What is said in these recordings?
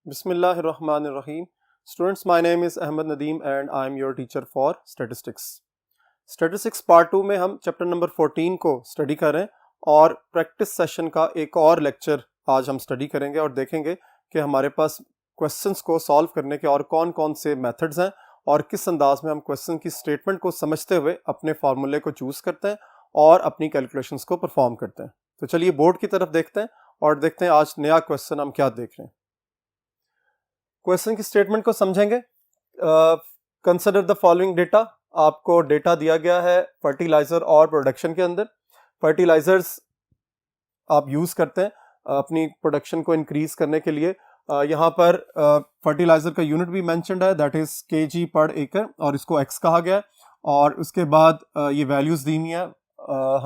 Bismillahirrahmanirrahim. Students, my name is Ahmed Nadeem and I am your teacher for Statistics. Statistics Part 2 में हम chapter number 14 को study कर रहे हैं और प्रैक्टिस सेशन का एक और लेक्चर आज हम स्टडी करेंगे और देखेंगे कि हमारे पास क्वेश्चंस को सॉल्व करने के और कौन कौन से मेथड्स हैं और किस अंदाज में हम क्वेश्चन की स्टेटमेंट को समझते हुए अपने फार्मूले को चूज़ करते हैं और अपनी कैलकुलेशंस को परफॉर्म करते हैं। तो चलिए बोर्ड की तरफ देखते हैं और देखते हैं आज नया क्वेश्चन हम क्या देख रहे हैं। क्वेश्चन की स्टेटमेंट को समझेंगे। Consider the following data. आपको डेटा दिया गया है फर्टिलाइजर और प्रोडक्शन के अंदर। फर्टिलाइजर्स आप यूज करते हैं अपनी प्रोडक्शन को इंक्रीज करने के लिए। यहाँ पर फर्टिलाइजर का यूनिट भी मेंशन्ड है, दैट इज केजी पर एकड़ और इसको एक्स कहा गया है। और उसके बाद ये वैल्यूज दी हुई है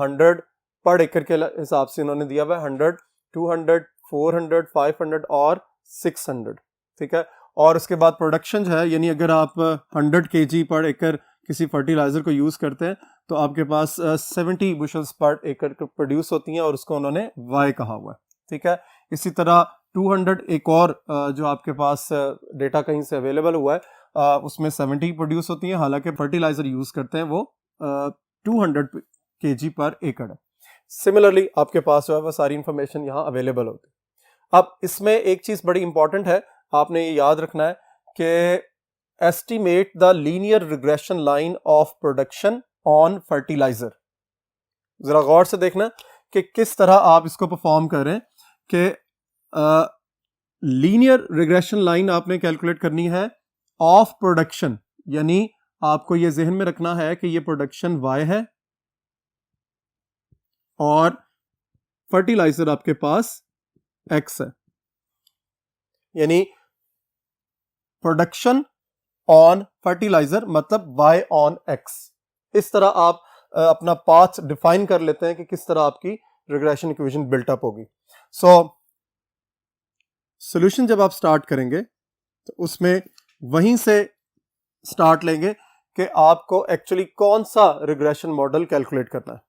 100 पर एकड़ के हिसाब से इन्होंने दिया हुआ है 100, 200, 400, 500 और 600, ठीक है। और उसके बाद प्रोडक्शन जो है, यानी अगर आप 100 केजी पर एकड़ किसी फर्टिलाइजर को यूज करते हैं तो आपके पास 70 बुशल्स पर एकड़ प्रोड्यूस होती हैं और उसको उन्होंने वाई कहा हुआ है, ठीक है। इसी तरह 200 एक और जो आपके पास डेटा कहीं से अवेलेबल हुआ है उसमें 70 प्रोड्यूस होती हैं, हालांकि फर्टिलाइजर यूज करते हैं वो 200 केजी पर एकड़ है। सिमिलरली आपके पास जो है वो सारी इंफॉर्मेशन यहाँ अवेलेबल होती है। अब इसमें एक चीज बड़ी इंपॉर्टेंट है, आपने ये याद रखना है कि estimate the linear regression line of production on fertiliser. जरा गौर से देखना कि किस तरह आप इसको परफॉर्म कर रहे हैं कि लीनियर रिग्रेशन लाइन आपने कैलकुलेट करनी है ऑफ प्रोडक्शन, यानी आपको ये जहन में रखना है कि ये प्रोडक्शन y है और फर्टिलाइजर आपके पास x है, यानी प्रोडक्शन ऑन फर्टिलाइजर मतलब y ऑन x। इस तरह आप अपना पाथ डिफाइन कर लेते हैं कि किस तरह आपकी रिग्रेशन इक्वेशन बिल्टअप होगी। सो सॉल्यूशन जब आप स्टार्ट करेंगे तो उसमें वहीं से स्टार्ट लेंगे कि आपको एक्चुअली कौन सा रिग्रेशन मॉडल कैलकुलेट करना है।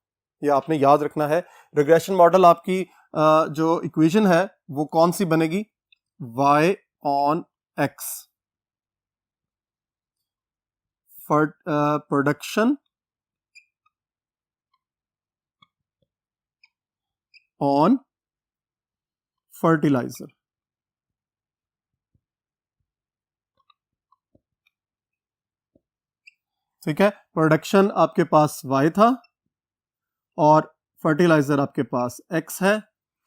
ये आपने याद रखना है। रिग्रेशन मॉडल आपकी जो इक्वेशन है वो कौन सी बनेगी, y on x production on fertiliser, ठीक है। प्रोडक्शन आपके पास y था और फर्टिलाइजर आपके पास x है,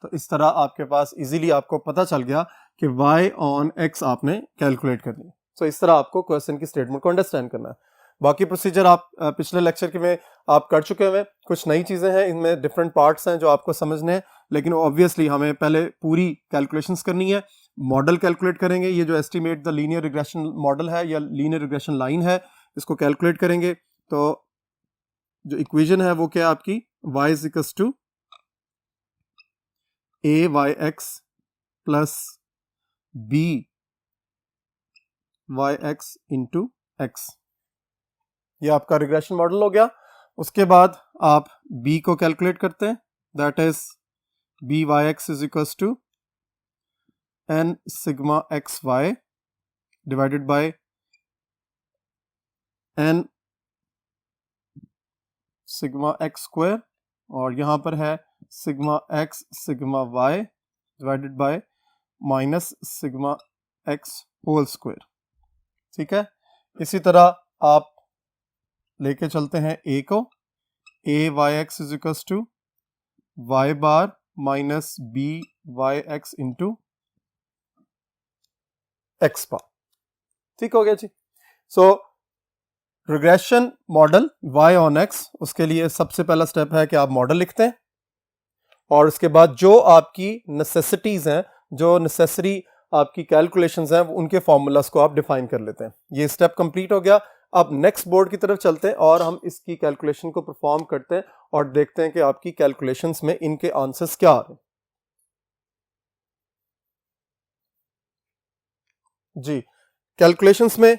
तो इस तरह आपके पास इजीली आपको पता चल गया कि y ऑन x आपने कैलकुलेट करनी है। तो इस तरह आपको क्वेश्चन की स्टेटमेंट को अंडरस्टैंड करना है। बाकी प्रोसीजर आप पिछले लेक्चर के में आप कर चुके हुए। कुछ नई चीज़ें हैं, इनमें डिफरेंट पार्ट्स हैं जो आपको समझने हैं, लेकिन ऑब्वियसली हमें पहले पूरी कैलकुलेशंस करनी है। मॉडल कैलकुलेट करेंगे, ये जो estimate the linear regression model है या लीनियर रिग्रेशन लाइन है, इसको कैलकुलेट करेंगे। तो जो इक्वेशन है वो क्या है आपकी, y is equals to a y x plus b y x into x। ये आपका रिग्रेशन मॉडल हो गया। उसके बाद आप b को कैलकुलेट करते हैं, that is b y x is equals to n sigma x y divided by n sigma x square, और यहाँ पर है sigma x sigma y divided by minus sigma x whole square, ठीक है। इसी तरह आप लेके चलते हैं a को, a y x is equals to y bar minus b y x into x bar, ठीक हो गया जी। So regression model y on x, उसके लिए सबसे पहला स्टेप है कि आप मॉडल लिखते हैं और उसके बाद जो आपकी नेसेसिटीज हैं, जो नेसेसरी आपकी कैलकुलेशंस हैं, उनके फॉर्मूलास को आप डिफाइन कर लेते हैं। ये स्टेप कंप्लीट हो गया। अब नेक्स्ट बोर्ड की तरफ चलते हैं और हम इसकी कैलकुलेशन को परफॉर्म करते हैं और देखते हैं कि आपकी कैलकुलेशंस में इनके आंसर्स क्या आ रहे हैं। जी, कैलकुलेशंस में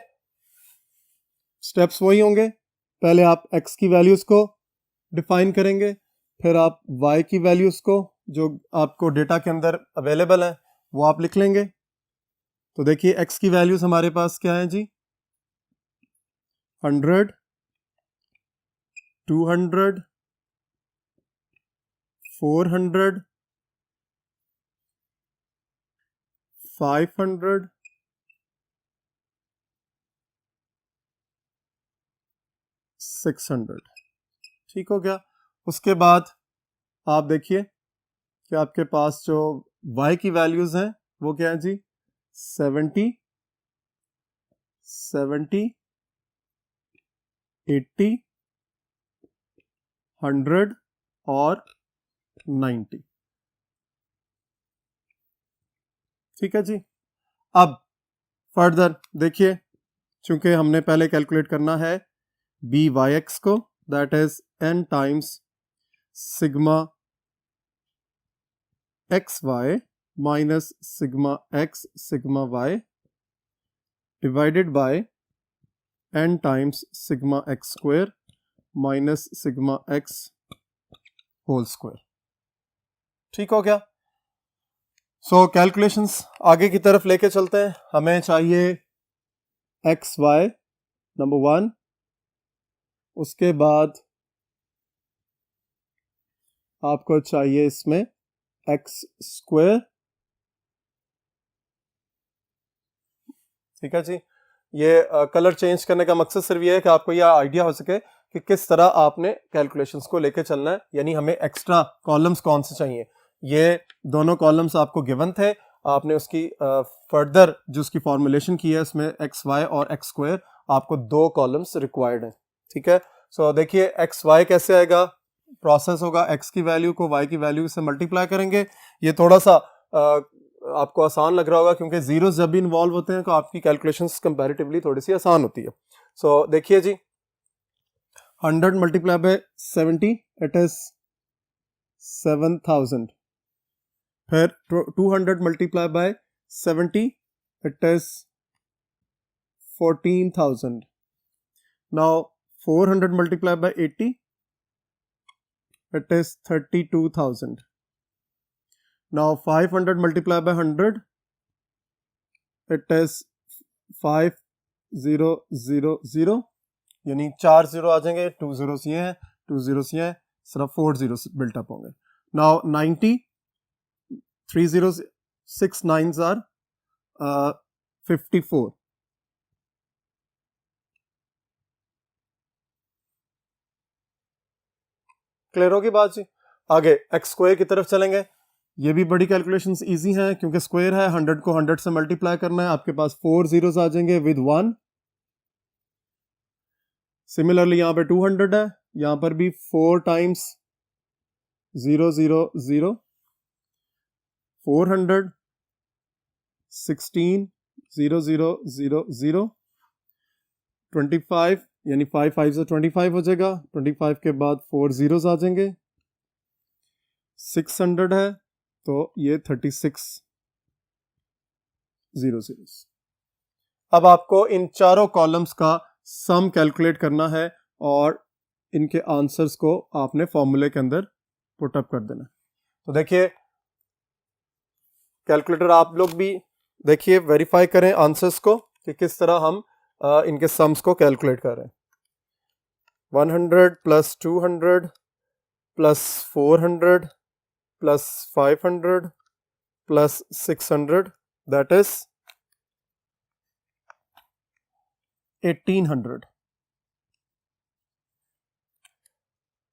स्टेप्स वही होंगे। पहले आप x की वैल्यूज को डिफाइन करेंगे, फिर आप y की वैल्यूज को जो आपको डेटा के अंदर अवेलेबल है वो आप लिख लेंगे, तो देखिए x की वैल्यूज हमारे पास क्या है जी, 100, 200, 400, 500, 600। ठीक हो गया। उसके बाद आप देखिए कि आपके पास जो y की वैल्यूज हैं वो क्या है जी, 70, 70, 80, 100 और 90। ठीक है जी। अब फर्दर देखिए, चूंकि हमने पहले कैलकुलेट करना है बी वाई एक्स को, that is n times sigma X Y minus sigma X sigma Y divided by n times sigma X square minus sigma X whole square. ठीक हो गया। सो कैलकुलेशंस आगे की तरफ लेके चलते हैं। हमें चाहिए एक्स वाई नंबर 1, उसके बाद आपको चाहिए इसमें एक्स स्क्वायर। ठीक है जी। ये कलर चेंज करने का मकसद सिर्फ ये है कि आपको यह आइडिया हो सके कि किस तरह आपने कैलकुलेशंस को लेके चलना है, यानी हमें एक्स्ट्रा कॉलम्स कौन से चाहिए। ये दोनों कॉलम्स आपको गिवन थे, आपने उसकी फर्दर जो उसकी फॉर्मुलेशन की है उसमें एक्स वाई और एक्स स्क्वायर, आपको 2 कॉलम्स रिक्वायर्ड हैं। ठीक है। सो देखिए एक्स वाई कैसे आएगा, प्रोसेस होगा एक्स की वैल्यू को वाई की वैल्यू से मल्टीप्लाई करेंगे। ये थोड़ा सा आपको आसान लग रहा होगा क्योंकि जीरोस जब भी इन्वॉल्व होते हैं तो आपकी कैलकुलेशंस कंपैरेटिवली थोड़ी सी आसान होती है। सो देखिए जी, 100 मल्टीप्लाई बाय 70 इट इज 7000। फिर 200 multiply by 70 it is 14,000। Now 400 multiply by 80 it is 32,000। Now 500 multiplied by 100, it is 5000, यानी 4 जीरो आ जाएंगे, 2 zeros ये हैं, 2 zeros ये हैं, सिर्फ 4 zeros built up होंगे। Now 90, 3 zeros, 6 nines are 54। Clear होगी बात जी। आगे एक्स स्क्वायर की तरफ चलेंगे। ये भी बड़ी कैलकुलेशंस इजी हैं क्योंकि स्क्वायर है, 100 को 100 से मल्टीप्लाई करना है, आपके पास 4 zeros आ जाएंगे विद 1। सिमिलरली यहाँ पे 200 है, यहाँ पर भी 4 टाइम्स 0 0 0, 400, 16 0 0 0 0, 25 यानी 5 5 से 25 हो जाएगा, 25 के बाद 4 zeros आ जाएंगे, 600 है तो ये 36 zeros। अब आपको इन चारों कॉलम्स का सम कैलकुलेट करना है और इनके आंसर्स को आपने फॉर्मूले के अंदर पुट अप कर देना। तो देखिए कैलकुलेटर आप लोग भी देखिए वेरीफाई करें आंसर्स को कि किस तरह हम इनके सम्स को कैलकुलेट कर रहे हैं। 100 plus 200 plus 400 plus 500 plus 600 that is 1800।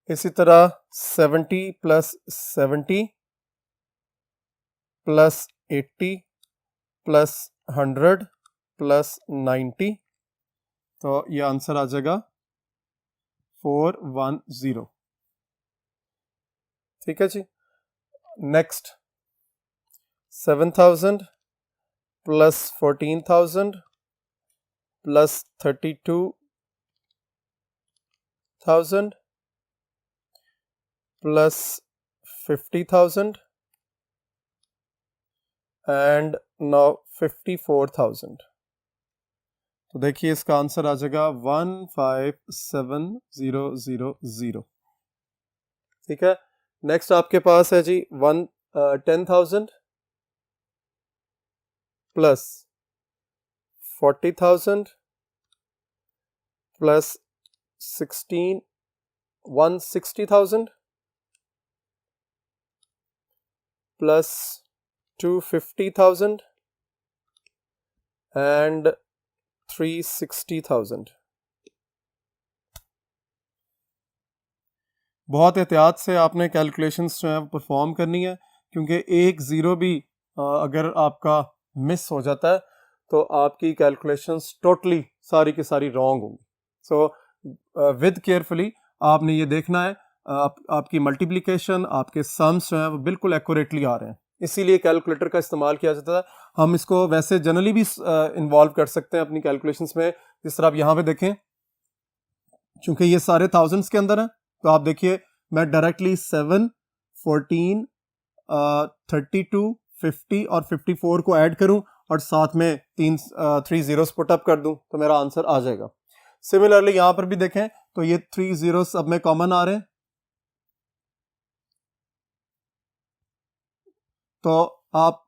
इसी तरह 70 प्लस 70 प्लस 80 प्लस 100 प्लस 90, तो ये आंसर आ जाएगा 410। ठीक है जी। Next 7000 plus 14,000 plus 32,000 plus 50,000 and now 54,000। तो देखिए इसका आंसर आ जाएगा 157,000। ठीक है। नेक्स्ट आपके पास है जी 10,000 प्लस 40,000 plus 160,000 plus 250,000 and 360,000। बहुत एहतियात से आपने कैलकुलेशंस जो है परफॉर्म करनी है, क्योंकि एक ज़ीरो भी अगर आपका मिस हो जाता है तो आपकी कैलकुलेशंस टोटली सारी की सारी रॉन्ग होंगी। सो विद केयरफुली आपने ये देखना है आपकी मल्टीप्लिकेशन, आपके सम्स जो हैं वो बिल्कुल एक्यूरेटली आ रहे हैं, इसीलिए कैलकुलेटर का इस्तेमाल किया जाता है। हम इसको वैसे जनरली भी इन्वॉल्व कर सकते हैं अपनी कैलकुलेशंस में, जिस तरह आप यहाँ पे देखें, चूंकि ये सारे थाउजेंड्स के अंदर हैं तो आप देखिए मैं डायरेक्टली 7, 14, 32, 50 और 54 को ऐड करूं और साथ में 3 जीरोस पुट अप कर दूं तो मेरा आंसर आ जाएगा। सिमिलरली यहां पर भी देखें तो ये 3 जीरोस अब में कॉमन आ रहे हैं, तो आप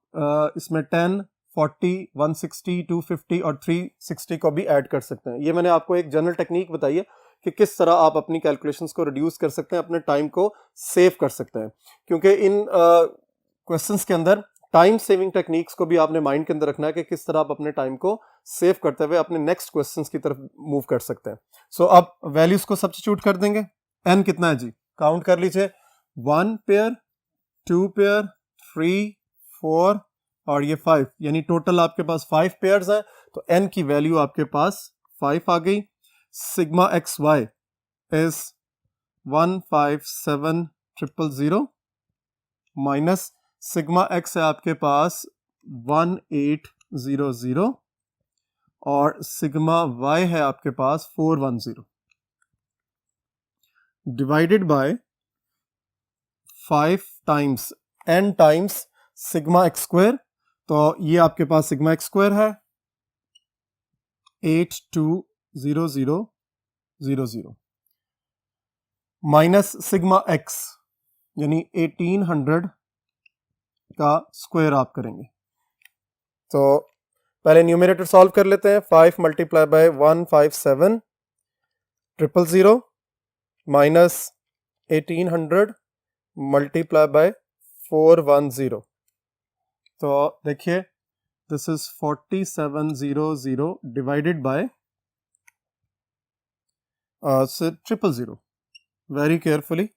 इसमें 10, 40, 160, 250 और 360 को भी ऐड कर सकते हैं। ये मैंने आपको एक जनरल टेक्निक बताई है कि किस तरह आप अपनी कैलकुलेशंस को रिड्यूस कर सकते हैं, अपने टाइम को सेव कर सकते हैं, क्योंकि इन क्वेश्चंस के अंदर टाइम सेविंग टेक्निक्स को भी आपने माइंड के अंदर रखना है कि किस तरह आप अपने टाइम को सेव करते हुए अपने नेक्स्ट क्वेश्चंस की तरफ मूव कर सकते हैं। सो अब वैल्यूज को सब्स्टिट्यूट कर देंगे। एन कितना है जी, काउंट कर लीजिए, 1 पेयर, 2 पेयर, 3, 4 और ये 5, यानी टोटल आपके पास 5 पेयर्स हैं, तो n की वैल्यू आपके पास 5 आ गई। Sigma X Y is 157,000 minus sigma X है आपके पास 1800 और सिग्मा वाई है आपके पास 410 divided by 5 times n times sigma X square, तो ये आपके पास सिग्मा एक्स स्क्वायर है 820000 माइनस सिग्मा एक्स यानी 1800 का स्क्वायर आप करेंगे। तो पहले न्यूमरेटर सॉल्व कर लेते हैं। 5 multiply by 157,000 minus 1800 multiply by 410, तो देखिए this is 4700 divided by 000। Very carefully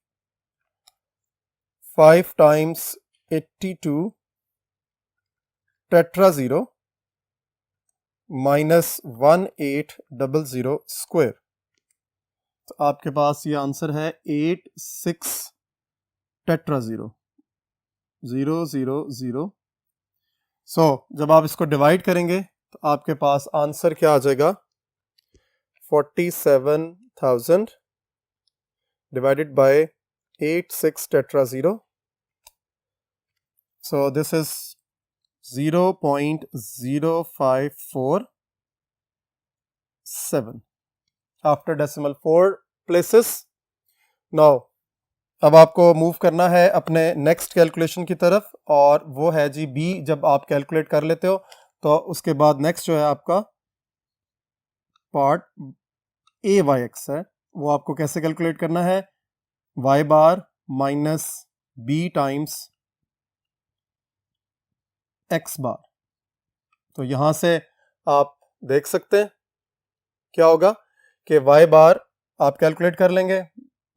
5 times 82 tetra 0 minus 1800 square, तो आपके पास ये आंसर है 86 टेट्रा 0 000। सो जब आप इसको डिवाइड करेंगे तो आपके पास आंसर क्या आ जाएगा, 47,000 divided by 86 tetra 0. So this is 0.0547 after decimal 4 places. Now अब आपको मूव करना है अपने नेक्स्ट कैलकुलेशन की तरफ, और वो है जी बी। जब आप कैलकुलेट कर लेते हो तो उसके बाद नेक्स्ट जो है आपका पार्ट ए वाई एक्स है, वो आपको कैसे कैलकुलेट करना है, वाई बार माइनस बी टाइम्स एक्स बार। तो यहां से आप देख सकते हैं क्या होगा कि वाई बार आप कैलकुलेट कर लेंगे,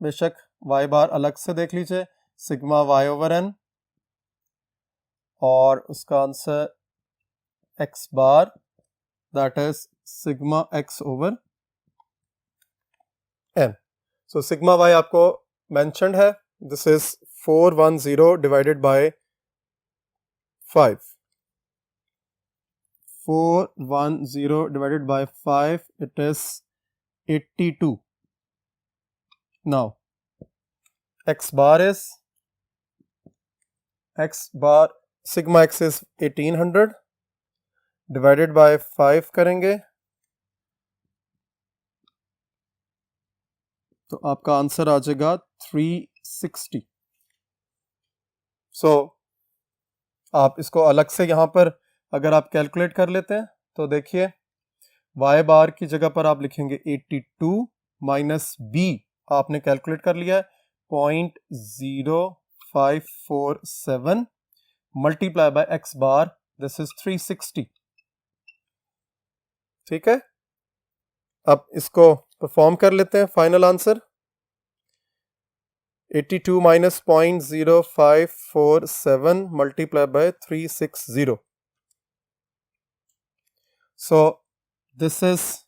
बेशक वाई बार अलग से देख लीजिए, सिग्मा वाई ओवर एन, और उसका answer X bar that is sigma X over N. So sigma Y आपको मेंशन्ड है, this is 410 divided by 5, 410 divided by 5, it is 82. Now x bar is sigma x is 1800 divided by 5 करेंगे तो आपका answer आ जाएगा 360। सो आप इसको अलग से यहां पर अगर आप कैलकुलेट कर लेते हैं तो देखिए y बार की जगह पर आप लिखेंगे 82 माइनस b आपने कैलकुलेट कर लिया है 0.0547 multiply by x bar, this is 360। ठीक है, अब इसको परफॉर्म कर लेते हैं। Final answer 82 minus 0.0547 multiply by 360, so this is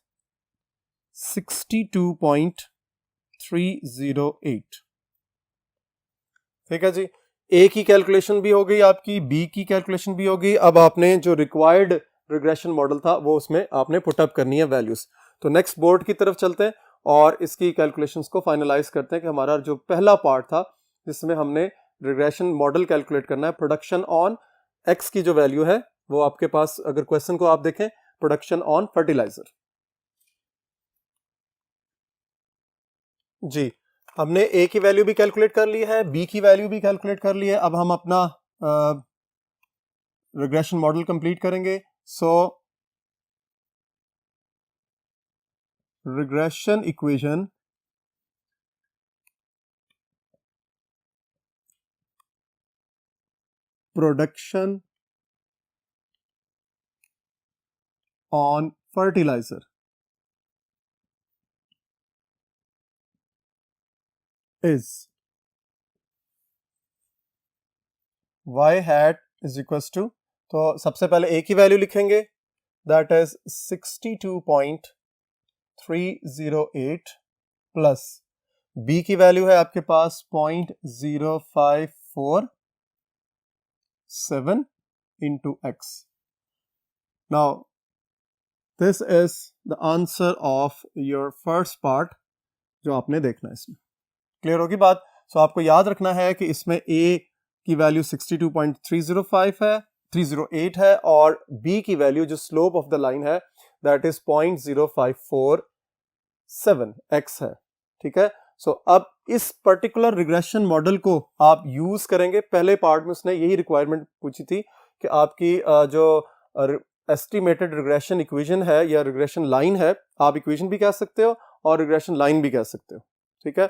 62.308। ठीक है जी, ए की कैलकुलेशन भी हो गई आपकी, बी की कैलकुलेशन भी हो गई। अब आपने जो रिक्वायर्ड रिग्रेशन मॉडल था वो उसमें आपने पुटअप करनी है वैल्यूज। तो नेक्स्ट बोर्ड की तरफ चलते हैं और इसकी कैलकुलेशंस को फाइनलाइज करते हैं कि हमारा जो पहला पार्ट था जिसमें हमने रिग्रेशन मॉडल कैलकुलेट करना है, प्रोडक्शन ऑन एक्स की जो वैल्यू है वो आपके पास, अगर क्वेश्चन को आप देखें, प्रोडक्शन ऑन फर्टिलाइजर। जी, हमने ए की वैल्यू भी कैलकुलेट कर ली है, बी की वैल्यू भी कैलकुलेट कर ली है। अब हम अपना रिग्रेशन मॉडल कंप्लीट करेंगे। So regression equation production on fertilizer is y hat is equals to, तो सबसे पहले a की वैल्यू लिखेंगे, दैट इज 62.308 प्लस b की वैल्यू है आपके पास 0.0547 into x। now this is the answer of your first part जो आपने देखना है। इसमें क्लियर होगी बात। सो आपको याद रखना है कि इसमें a की वैल्यू 62.308 है और b की वैल्यू जो स्लोप ऑफ द लाइन है दैट इज 0.0547 x है। ठीक है, सो अब इस पर्टिकुलर रिग्रेशन मॉडल को आप यूज करेंगे। पहले पार्ट में उसने यही रिक्वायरमेंट पूछी थी कि आपकी जो एस्टिमेटेड रिग्रेशन इक्वेशन है या रिग्रेशन लाइन है, आप इक्वेशन भी कह सकते हो और रिग्रेशन लाइन भी कह सकते हो। ठीक है,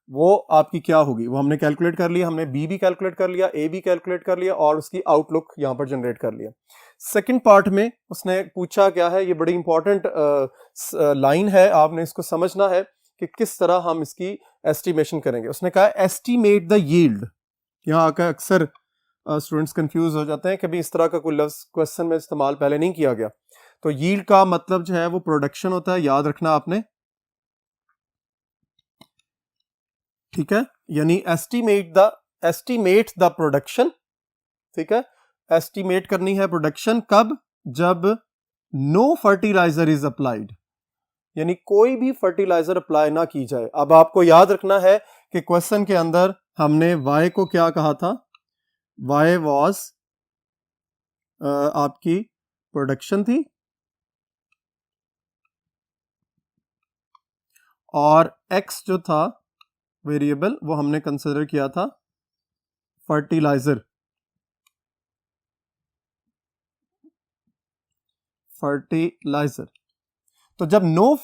वो आपकी क्या होगी वो हमने कैलकुलेट कर लिया, हमने बी भी कैलकुलेट कर लिया, ए भी कैलकुलेट कर लिया और उसकी आउटलुक यहां पर जनरेट कर लिया। सेकंड पार्ट में उसने पूछा क्या है, ये बड़ी इंपॉर्टेंट लाइन है, आपने इसको समझना है कि किस तरह हम इसकी एस्टिमेशन करेंगे। उसने कहा एस्टिमेट द यील्ड। यहाँ आकर अक्सर स्टूडेंट्स कंफ्यूज हो जाते हैं, कभी इस तरह का कोई लफ्ज क्वेश्चन में इस्तेमाल पहले नहीं किया गया। तो यील्ड का मतलब जो है वो प्रोडक्शन होता है, याद रखना आपने। ठीक है, यानी एस्टिमेट द प्रोडक्शन। ठीक है, एस्टिमेट करनी है प्रोडक्शन कब, जब नो फर्टिलाइजर इज अप्लाइड, यानी कोई भी फर्टिलाइजर अप्लाई ना की जाए। अब आपको याद रखना है कि क्वेश्चन के अंदर हमने y को क्या कहा था, y वॉज आपकी प्रोडक्शन थी और x जो था वेरिएबल वो हमने कंसिडर किया था फर्टिलाइजर। तो जब नो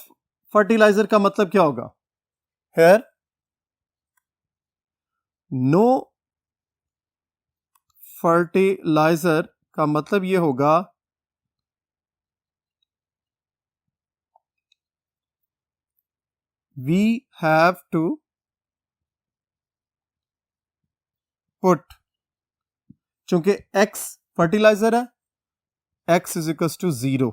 फर्टिलाइजर का मतलब क्या होगा, हेयर नो फर्टिलाइजर का मतलब ये होगा वी हैव टू पुट, चूंकि x फर्टिलाइजर है, x इज इक्वल टू 0,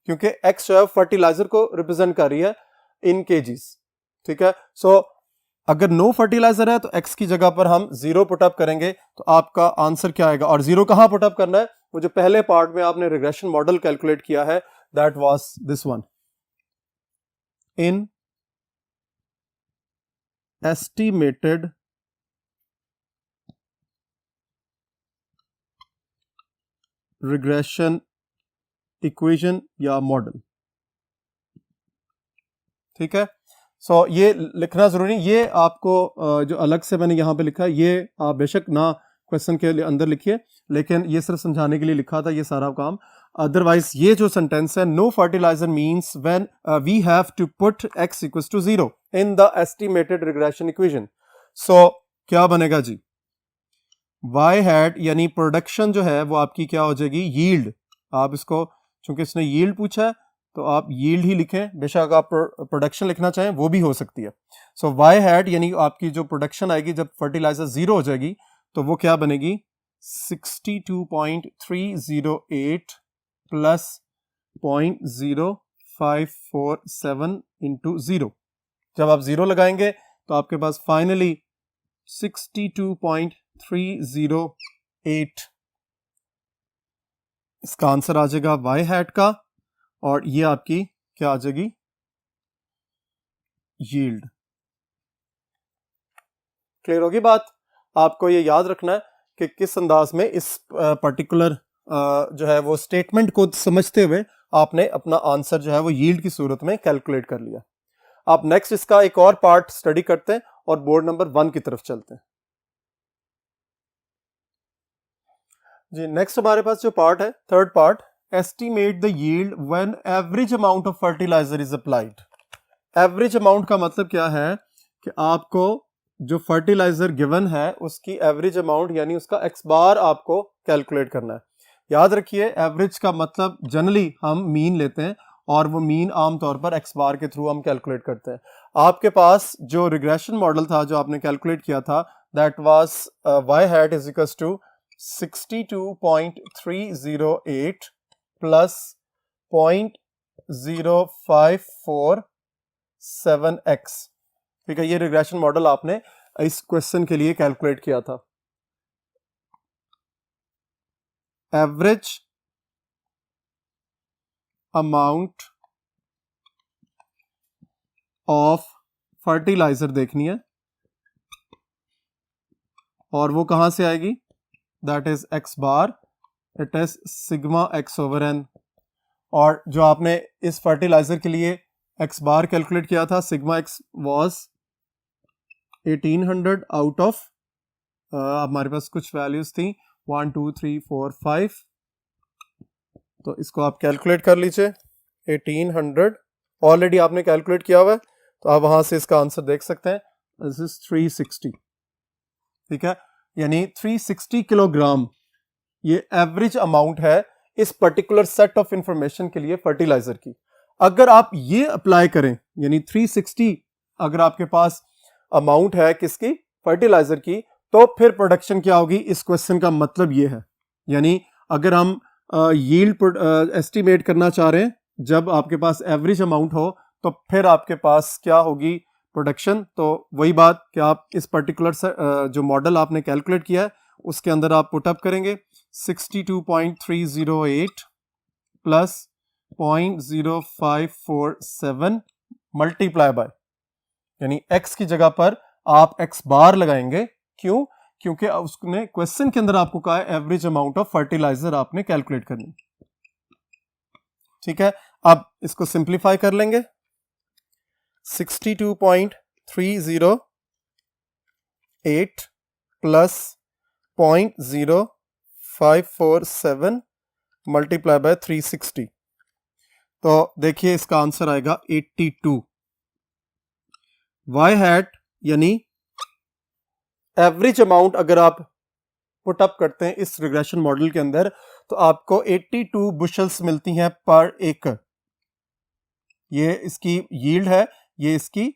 क्योंकि x जो है फर्टिलाइजर को रिप्रेजेंट कर रही है इन केजीज। ठीक है, सो अगर नो फर्टिलाइजर है तो x की जगह पर हम 0 पुटअप करेंगे, तो आपका आंसर क्या आएगा। और 0 कहां पुटअप करना है, वो जो पहले पार्ट में आपने रिग्रेशन मॉडल कैलकुलेट किया है, that was this one, in estimated regression equation या मॉडल। ठीक है, सो ये लिखना जरूरी, ये आपको जो अलग से मैंने यहां पे लिखा है ये आप बेशक ना क्वेश्चन के अंदर लिखिए, लेकिन ये सिर्फ समझाने के लिए लिखा था ये सारा काम। अदरवाइज ये जो सेंटेंस है, no fertilizer means when we have to put x equals to 0 in the estimated regression equation. So क्या बनेगा जी, y हैट यानी प्रोडक्शन जो है वो आपकी क्या हो जाएगी, यील्ड। आप इसको, चूंकि इसने यील्ड पूछा है तो आप यील्ड ही लिखें, बेशक आप प्रोडक्शन लिखना चाहें वो भी हो सकती है। सो y हैट यानी आपकी जो प्रोडक्शन आएगी जब फर्टिलाइजर 0 हो जाएगी तो वो क्या बनेगी, 62.308 प्लस 0.0547 इंटू 0। जब आप 0 लगाएंगे तो आपके पास फाइनली 62.308 इसका आंसर आ जाएगा y हैट का, और ये आपकी क्या आ जाएगी, यील्ड। क्लियर होगी बात? आपको ये याद रखना है कि किस अंदाज में इस पर्टिकुलर जो है वो स्टेटमेंट को समझते हुए आपने अपना आंसर जो है वो यील्ड की सूरत में कैलकुलेट कर लिया। आप नेक्स्ट इसका एक और पार्ट स्टडी करते हैं और बोर्ड नंबर 1 की तरफ चलते हैं जी। नेक्स्ट हमारे पास जो पार्ट है, third part, estimate the yield when average amount of fertiliser is applied. Average amount का मतलब क्या है कि आपको जो फर्टिलाइजर गिवन है उसकी एवरेज अमाउंट यानी उसका एक्स बार आपको कैलकुलेट करना है। याद रखिए, एवरेज का मतलब जनरली हम मीन लेते हैं और वो मीन आमतौर पर एक्स बार के थ्रू हम कैलकुलेट करते हैं। आपके पास जो रिग्रेशन मॉडल था जो आपने कैलकुलेट किया था, that was y hat is equals to 62.308 plus 0.0547x। ठीक है, ये रिग्रेशन मॉडल आपने इस क्वेश्चन के लिए कैलकुलेट किया था। एवरेज अमाउंट ऑफ फर्टिलाइजर देखनी है और वो कहां से आएगी, that is X bar, it is sigma X over N. और जो आपने इस फर्टिलाइजर के लिए एक्स बार कैलकुलेट किया था, sigma x was 1800 out of हमारे पास कुछ वैल्यूज थी 1 2 3 4 5, तो इसको आप कैलकुलेट कर लीजिए। 1800 ऑलरेडी आपने कैलकुलेट किया हुआ है तो आप वहां से इसका आंसर देख सकते हैं, दिस इज 360। ठीक है, यानी 360 किलोग्राम ये एवरेज अमाउंट है इस पर्टिकुलर सेट ऑफ इंफॉर्मेशन के लिए फर्टिलाइजर की। अगर आप ये अप्लाई करें, यानी 360 अगर आपके पास अमाउंट है किसकी, फर्टिलाइजर की, तो फिर प्रोडक्शन क्या होगी, इस क्वेश्चन का मतलब ये है। यानी अगर हम यील्ड एस्टिमेट करना चाह रहे हैं जब आपके पास एवरेज अमाउंट हो, तो फिर आपके पास क्या होगी, प्रोडक्शन। तो वही बात कि आप इस पर्टिकुलर जो मॉडल आपने कैलकुलेट किया है उसके अंदर आप पुटअप करेंगे 62.308 प्लस 0.0547 मल्टीप्लाई बाय, यानी x की जगह पर आप x बार लगाएंगे। क्यों? क्योंकि उसने क्वेश्चन के अंदर आपको कहा है एवरेज अमाउंट ऑफ फर्टिलाइजर आपने कैलकुलेट करनी। ठीक है, अब इसको सिंप्लीफाई कर लेंगे। 62.308 प्लस 0.0547 मल्टीप्लाई बाय 360, तो देखिए इसका आंसर आएगा 82। y हैट यानी एवरेज अमाउंट अगर आप पुटअप करते हैं इस रिग्रेशन मॉडल के अंदर तो आपको 82 बुशल्स मिलती हैं पर एकड़। ये इसकी यील्ड है, ये इसकी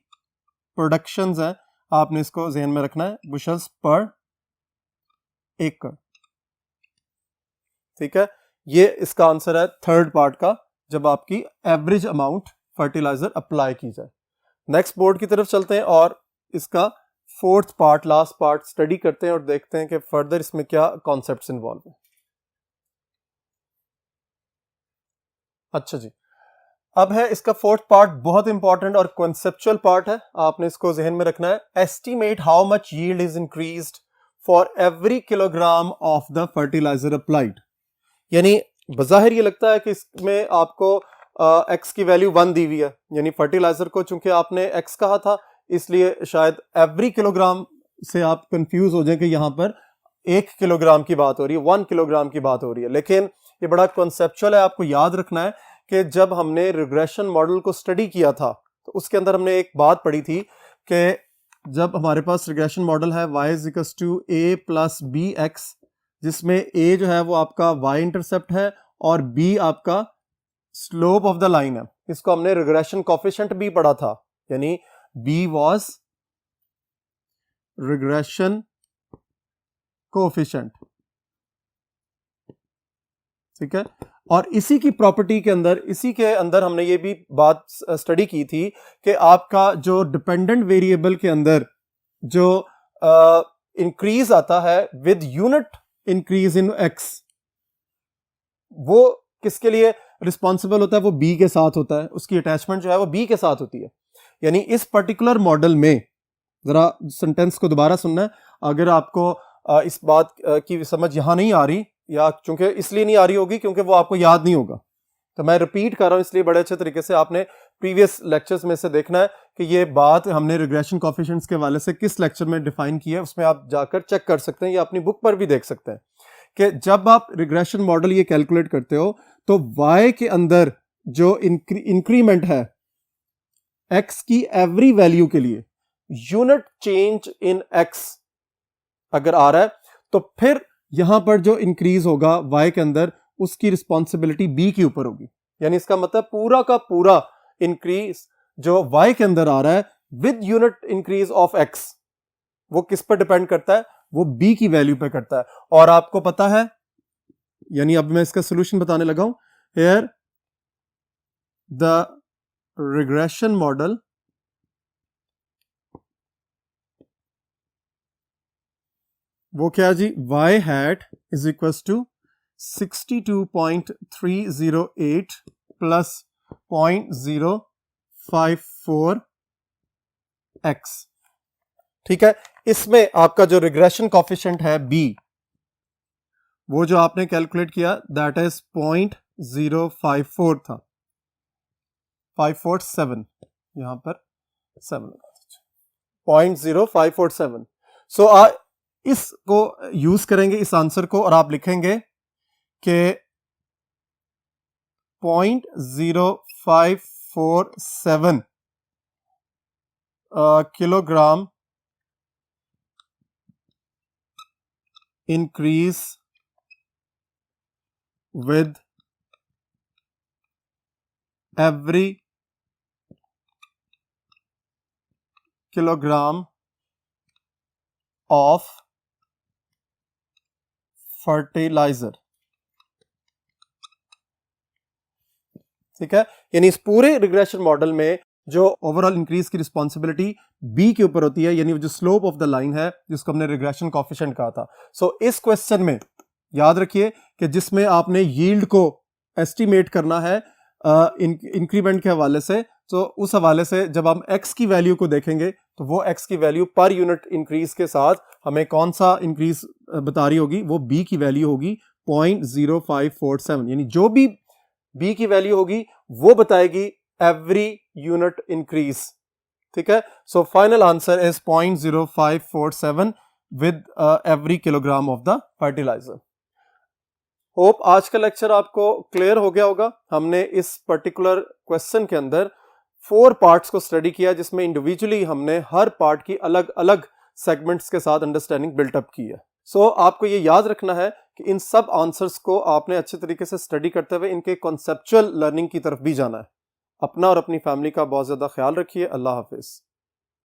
प्रोडक्शंस हैं, आपने इसको ध्यान में रखना है, बुशल्स पर एकड़। ठीक है, ये इसका आंसर है थर्ड पार्ट का, जब आपकी एवरेज अमाउंट फर्टिलाइजर अप्लाई की जाए। नेक्स्ट बोर्ड की तरफ चलते हैं और इसका fourth part, last part study करते हैं और देखते हैं कि फर्दर इसमें क्या कॉन्सेप्ट्स इन्वॉल्व हैं। अच्छा जी, अब है इसका फोर्थ पार्ट, बहुत इंपॉर्टेंट और कॉन्सेप्चुअल पार्ट है, आपने इसको जहन में रखना है। Estimate how much yield is increased for every kilogram of the fertiliser applied. यानी बज़ाहिर ये लगता है कि इसमें आपको एक्स की वैल्यू 1 दी हुई है, यानी फर्टिलाइजर को चूंकि आपने एक्स कहा था इसलिए शायद एवरी किलोग्राम से आप कंफ्यूज हो जाए कि यहां पर 1 किलोग्राम की बात हो रही है, 1 किलोग्राम की बात हो रही है। लेकिन ये बड़ा कॉन्सेप्चुअल है, आपको याद रखना है कि जब हमने रिग्रेशन मॉडल को स्टडी किया था तो उसके अंदर हमने एक बात पढ़ी थी कि जब हमारे पास रिग्रेशन मॉडल है y equals to a plus B X, जिसमें a जो है वो आपका y इंटरसेप्ट है और b आपका स्लोप ऑफ द लाइन है, इसको हमने रिग्रेशन कोफिशिएंट भी पढ़ा था, यानी b वाज रिग्रेशन कोफिशिएंट, ठीक है। और इसी की प्रॉपर्टी के अंदर, इसी के अंदर हमने ये भी बात स्टडी की थी कि आपका जो डिपेंडेंट वेरिएबल के अंदर जो इंक्रीज आता है with unit increase in x, वो किसके लिए रिस्पॉन्सिबल होता है? वो बी के साथ होता है, उसकी अटैचमेंट जो है वो बी के साथ होती है। यानी इस पर्टिकुलर मॉडल में, जरा सेंटेंस को दोबारा सुनना है, अगर आपको इस बात की समझ यहां नहीं आ रही, या चूंकि इसलिए नहीं आ रही होगी क्योंकि वो आपको याद नहीं होगा, तो मैं रिपीट कर रहा हूं, इसलिए बड़े अच्छे तरीके से आपने प्रीवियस लेक्चर्स में से देखना है कि ये बात हमने रिग्रेशन कोफिशिएंट्स के हवाले से किस लेक्चर में डिफाइन की है। उसमें आप जाकर चेक कर सकते हैं या अपनी बुक पर भी देख सकते हैं कि जब आप रिग्रेशन मॉडल ये कैलकुलेट करते हो तो y के अंदर जो इंक्रीमेंट है x की एवरी वैल्यू के लिए, यूनिट चेंज इन x अगर आ रहा है, तो फिर यहां पर जो इंक्रीज होगा y के अंदर, उसकी रिस्पॉन्सिबिलिटी b के ऊपर होगी। यानी इसका मतलब पूरा का पूरा इंक्रीज जो y के अंदर आ रहा है with unit increase of x, वो किस पर डिपेंड करता है? वो b की वैल्यू पे करता है। और आपको पता है, यानी अब मैं इसका सोल्यूशन बताने लगा हूं, हियर द रिग्रेशन मॉडल वो क्या जी, y hat is equals to 62.308 plus 0.054 x, ठीक है। इसमें आपका जो रिग्रेशन कोफिशिएंट है b, वो जो आपने कैलकुलेट किया दैट इज 0.054 था, 547, यहां पर 7 0.0547। सो इसको यूज करेंगे इस आंसर को, और आप लिखेंगे कि 0.0547 kilogram increase with every kilogram of fertilizer, ठीक है। यानी इस पूरे रिग्रेशन मॉडल में जो ओवरऑल इंक्रीज की रिस्पॉन्सिबिलिटी बी के ऊपर होती है, यानी जो स्लोप ऑफ द लाइन है जिसको हमने रिग्रेशन कोफिशिएंट कहा था। सो इस क्वेश्चन में याद रखिए कि जिसमें आपने यील्ड को एस्टिमेट करना है इंक्रीमेंट के हवाले से, तो उस हवाले से जब हम x की वैल्यू को देखेंगे तो वो x की वैल्यू पर यूनिट इंक्रीज के साथ हमें कौन सा इंक्रीज बता रही होगी, वो b की वैल्यू होगी 0.0547, यानी जो भी b की वैल्यू होगी वो बताएगी एवरी यूनिट इंक्रीज, ठीक है। So final answer is 0.0547 with every kilogram of the fertiliser. Hope आज का लेक्चर आपको क्लियर हो गया होगा। हमने इस पर्टिकुलर क्वेश्चन के अंदर 4 पार्ट्स को स्टडी किया, जिसमें इंडिविजुअली हमने हर पार्ट की अलग अलग सेगमेंट्स के साथ अंडरस्टैंडिंग बिल्टअप की है। सो आपको ये याद रखना है कि इन सब आंसर्स को आपने अच्छे तरीके से स्टडी करते हुए इनके कॉन्सेप्चुअल लर्निंग की तरफ भी जाना है। अपना और अपनी फैमिली का बहुत ज़्यादा ख्याल रखिए। अल्लाह हाफिज़।